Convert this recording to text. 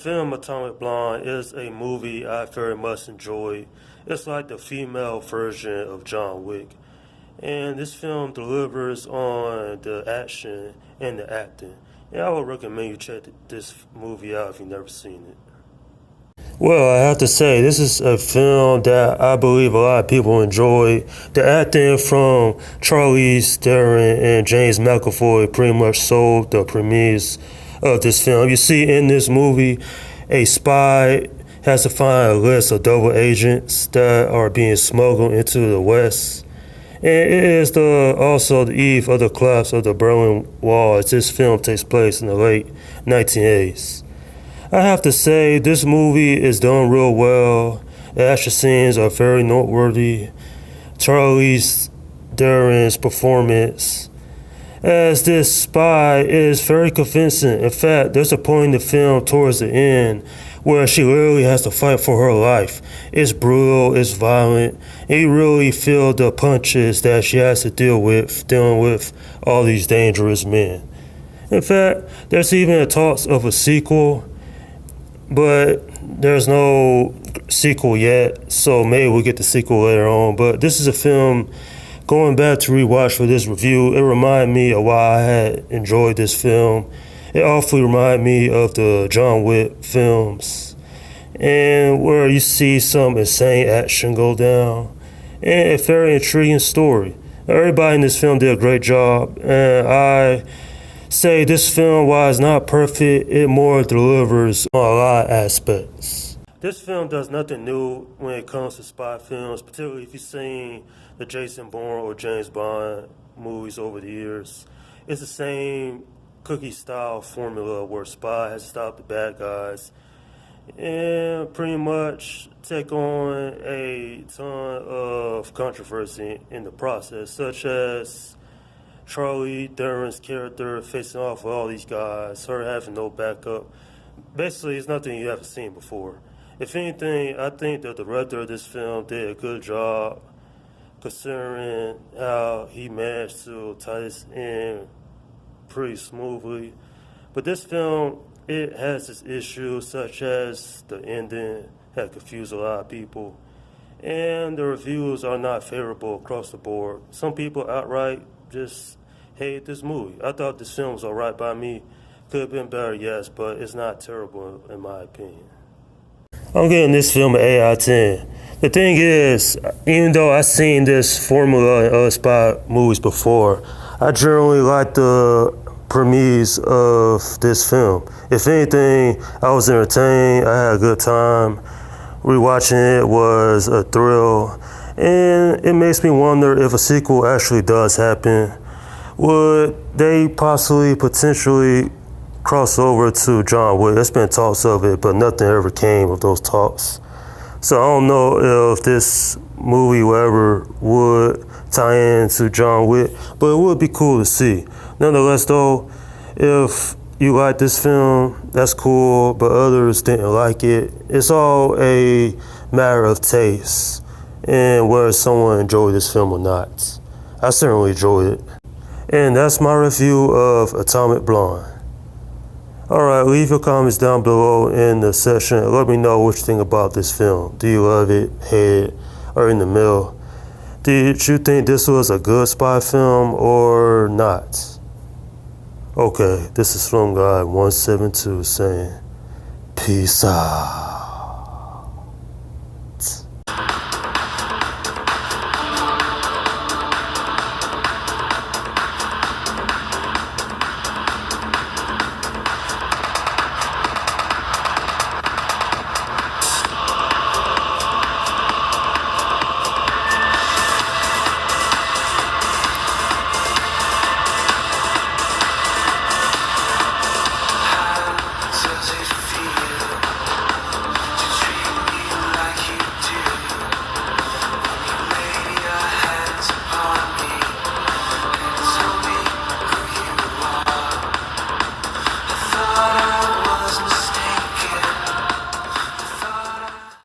film Atomic Blonde is a movie I very much enjoyed. It's like the female version of John Wick. And this film delivers on the action and the acting. And I would recommend you check this movie out if you've never seen it. Well, I have to say, this is a film that I believe a lot of people enjoy. The acting from Charlize Theron and James McAvoy pretty much sold the premise of this film. You see, in this movie, a spy has to find a list of double agents that are being smuggled into the West. And it is also the eve of the collapse of the Berlin Wall as this film takes place in the late 1980s. I have to say, this movie is done real well. The action scenes are very noteworthy. Charlize Theron's performance as this spy is very convincing. In fact, there's a point in the film towards the end where she literally has to fight for her life. It's brutal, it's violent, and you really feel the punches that she has to dealing with all these dangerous men. In fact, there's even a talks of a sequel, but there's no sequel yet, so maybe we'll get the sequel later on. But this is a film, going back to rewatch for this review, it reminded me of why I had enjoyed this film. It awfully reminded me of the John Wick films, and where you see some insane action go down, and a very intriguing story. Everybody in this film did a great job, and I say this film, while it's not perfect, it more delivers on a lot of aspects. This film does nothing new when it comes to spy films, particularly if you've seen the Jason Bourne or James Bond movies over the years. It's the same cookie-style formula where spy has to stop the bad guys and pretty much take on a ton of controversy in the process, such as Charlize Theron's character facing off with all these guys, her having no backup. Basically, it's nothing you haven't seen before. If anything, I think that the director of this film did a good job considering how he managed to tie this in pretty smoothly. But this film, it has its issues, such as the ending had confused a lot of people, and the reviews are not favorable across the board. Some people outright just hate this movie. I thought this film was alright by me. Could have been better, yes, but it's not terrible in my opinion. I'm giving this film an 8 out of 10. The thing is, even though I've seen this formula in other spy movies before, I generally like the premise of this film. If anything, I was entertained, I had a good time. Rewatching it was a thrill, and it makes me wonder if a sequel actually does happen. Would they potentially cross over to John Wick? There's been talks of it, but nothing ever came of those talks. So I don't know if this movie would tie into John Wick, but it would be cool to see. Nonetheless, though, if you like this film, that's cool, but others didn't like it. It's all a matter of taste and whether someone enjoyed this film or not. I certainly enjoyed it. And that's my review of Atomic Blonde. Alright, leave your comments down below in the section. Let me know what you think about this film. Do you love it, hate it, or in the middle? Did you think this was a good spy film or not? Okay, this is Film Guy 172 saying, peace out.